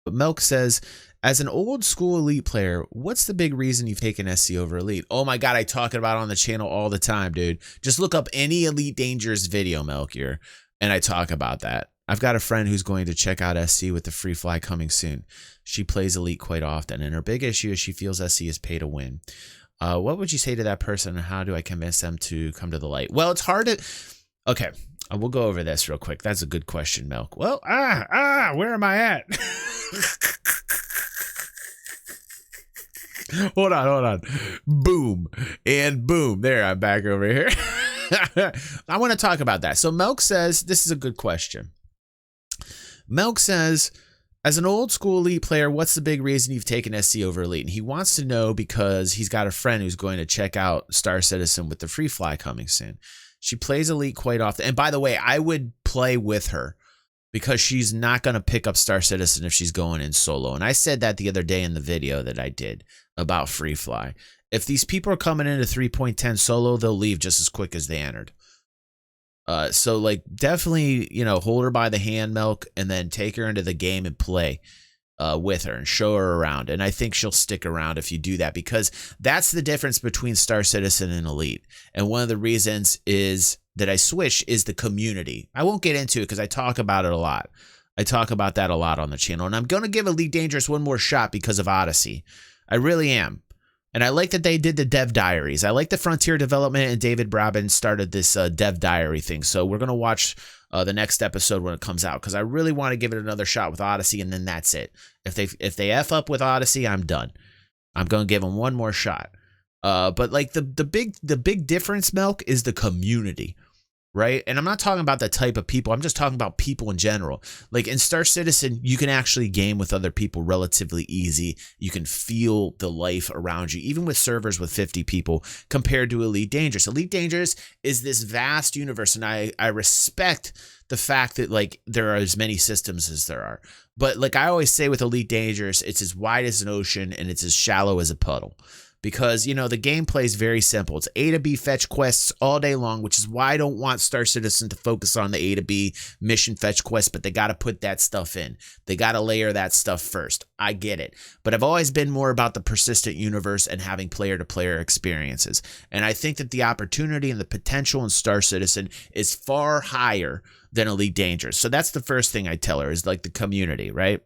But Milk says, as an old school Elite player, what's the big reason you've taken SC over Elite? Oh my God, I talk about it on the channel all the time, dude. Just look up any Elite Dangerous video, Melchior, and I talk about that. I've got a friend who's going to check out SC with the free fly coming soon. She plays Elite quite often, and her big issue is she feels SC is pay to win. What would you say to that person, and how do I convince them to come to the light? Well, it's hard to... Okay, we'll go over this real quick. That's a good question, Milk. Well, where am I at? Hold on. Boom. And boom. There, I'm back over here. I want to talk about that. So Milk says, this is a good question. Milk says, as an old school Elite player, what's the big reason you've taken SC over Elite? And he wants to know because he's got a friend who's going to check out Star Citizen with the free fly coming soon. She plays Elite quite often. And by the way, I would play with her because she's not going to pick up Star Citizen if she's going in solo. And I said that the other day in the video that I did about free fly. If these people are coming into 3.10 solo, they'll leave just as quick as they entered. So like definitely, you know, hold her by the hand, Milk, and then take her into the game and play with her and show her around. And I think she'll stick around if you do that, because that's the difference between Star Citizen and Elite. And one of the reasons is that I switch is the community. I won't get into it because I talk about it a lot. I talk about that a lot on the channel. And I'm going to give Elite Dangerous one more shot because of Odyssey. I really am. And I like that they did the dev diaries. I like the Frontier Development and David Brabin started this dev diary thing. So we're going to watch the next episode when it comes out, because I really want to give it another shot with Odyssey, and then that's it. If they F up with Odyssey, I'm done. I'm going to give them one more shot. But like the big difference, Milk, is the community. Right? And I'm not talking about the type of people. I'm just talking about people in general. Like in Star Citizen, you can actually game with other people relatively easy. You can feel the life around you, even with servers with 50 people, compared to Elite Dangerous. Elite Dangerous is this vast universe, and I respect the fact that like there are as many systems as there are. But like I always say with Elite Dangerous, it's as wide as an ocean and it's as shallow as a puddle. Because, you know, the gameplay is very simple. It's A to B fetch quests all day long, which is why I don't want Star Citizen to focus on the A to B mission fetch quests, but they got to put that stuff in. They got to layer that stuff first. I get it. But I've always been more about the persistent universe and having player-to-player experiences. And I think that the opportunity and the potential in Star Citizen is far higher than Elite Dangerous. So that's the first thing I tell her, is like the community, right?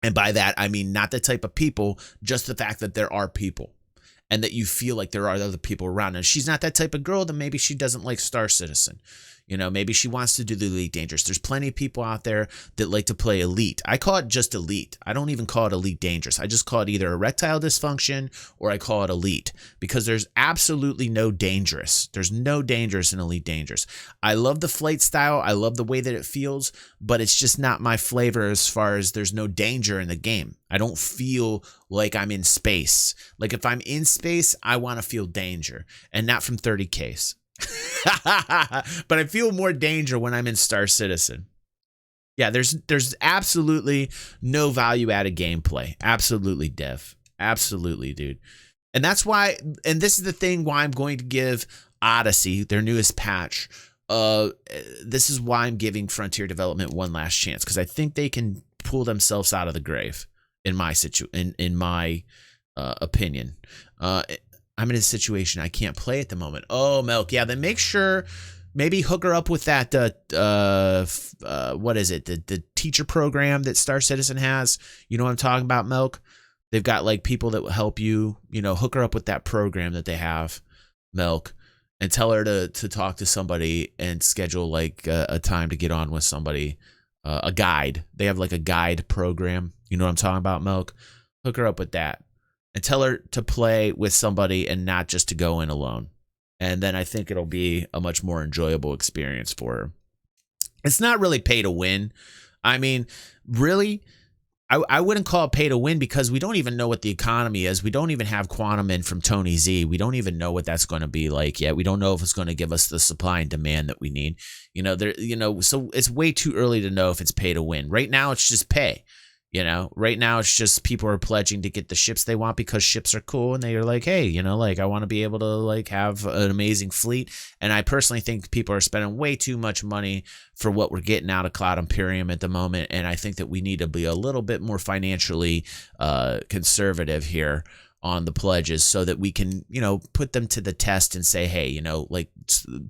And by that, I mean not the type of people, just the fact that there are people. And that you feel like there are other people around. And if she's not that type of girl, then maybe she doesn't like Star Citizen. You know, maybe she wants to do the Elite Dangerous. There's plenty of people out there that like to play Elite. I call it just Elite. I don't even call it Elite Dangerous. I just call it either erectile dysfunction or I call it Elite, because there's absolutely no dangerous. There's no dangerous in Elite Dangerous. I love the flight style. I love the way that it feels, but it's just not my flavor as far as there's no danger in the game. I don't feel like I'm in space. Like if I'm in space, I want to feel danger, and not from 30Ks. But I feel more danger when I'm in Star Citizen. Yeah, there's absolutely no value added gameplay. Absolutely, Dev. Absolutely, dude. And that's why, and this is the thing why I'm going to give Odyssey, their newest patch, this is why I'm giving Frontier Development one last chance, because I think they can pull themselves out of the grave in my opinion. I'm in a situation I can't play at the moment. Oh, Milk. Yeah, then make sure maybe hook her up with that, what is it? The teacher program that Star Citizen has. You know what I'm talking about, Milk? They've got like people that will help you, you know, hook her up with that program that they have, Milk, and tell her to talk to somebody and schedule like a time to get on with somebody, a guide. They have like a guide program. You know what I'm talking about, Milk? Hook her up with that. And tell her to play with somebody and not just to go in alone. And then I think it'll be a much more enjoyable experience for her. It's not really pay to win. I mean, really, I wouldn't call it pay to win, because we don't even know what the economy is. We don't even have Quantum in from Tony Z. We don't even know what that's going to be like yet. We don't know if it's going to give us the supply and demand that we need. So it's way too early to know if it's pay to win. Right now, it's just pay. You know, right now it's just people are pledging to get the ships they want because ships are cool, and they are like, hey, you know, like I want to be able to like have an amazing fleet. And I personally think people are spending way too much money for what we're getting out of Cloud Imperium at the moment. And I think that we need to be a little bit more financially conservative here on the pledges so that we can, you know, put them to the test and say, hey, you know, like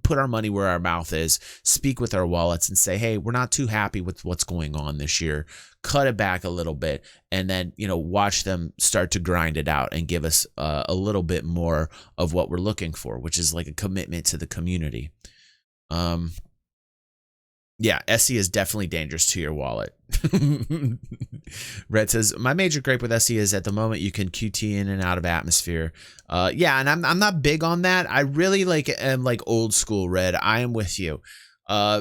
put our money where our mouth is, speak with our wallets and say, hey, we're not too happy with what's going on this year. Cut it back a little bit, and then, you know, watch them start to grind it out and give us a little bit more of what we're looking for, which is like a commitment to the community. Yeah, SE is definitely dangerous to your wallet. Red says, my major gripe with SE is at the moment you can QT in and out of atmosphere. Yeah, and I'm not big on that. I really am like old school, Red. I am with you.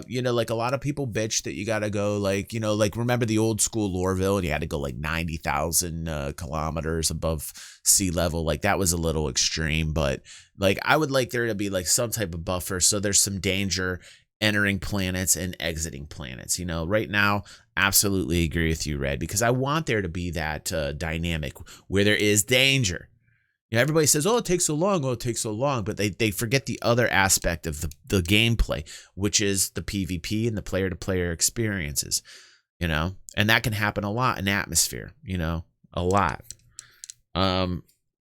You know, like a lot of people bitch that you got to go like, you know, like remember the old school Lorville and you had to go like 90,000 kilometers above sea level. Like that was a little extreme, but like I would like there to be like some type of buffer. So there's some danger entering planets and exiting planets. You know, right now, absolutely agree with you, Red, because I want there to be that dynamic where there is danger. You know, everybody says, oh, it takes so long. Oh, it takes so long. But they forget the other aspect of the gameplay, which is the PvP and the player-to-player experiences, you know, and that can happen a lot in atmosphere, you know, a lot.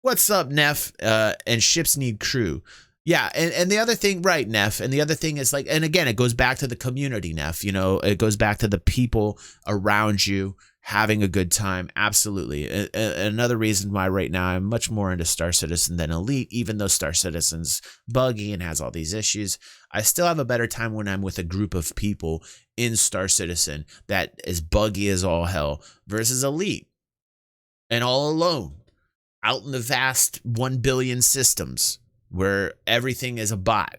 What's up, Neff? And ships need crew. Yeah, and the other thing, right, Neff, and the other thing is like, and again, it goes back to the community, Neff, you know, it goes back to the people around you having a good time. Absolutely. Another reason why right now I'm much more into Star Citizen than Elite, even though Star Citizen's buggy and has all these issues, I still have a better time when I'm with a group of people in Star Citizen that is buggy as all hell versus Elite and all alone out in the vast 1 billion systems where everything is a bot.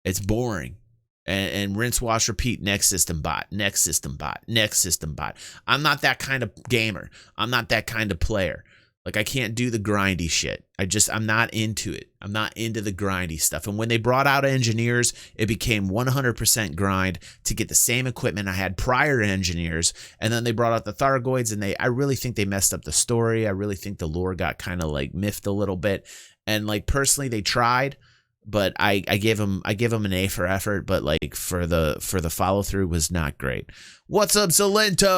It's boring. And rinse, wash, repeat, next system bot, next system bot, next system bot. I'm not that kind of gamer. I'm not that kind of player. Like I can't do the grindy shit. I'm not into it. I'm not into the grindy stuff. And when they brought out engineers, it became 100% grind to get the same equipment I had prior to engineers. And then they brought out the Thargoids, and I really think they messed up the story. I really think the lore got kind of like miffed a little bit. And like personally, they tried, but I gave him an A for effort. But like for the follow through was not great. What's up, Zolento?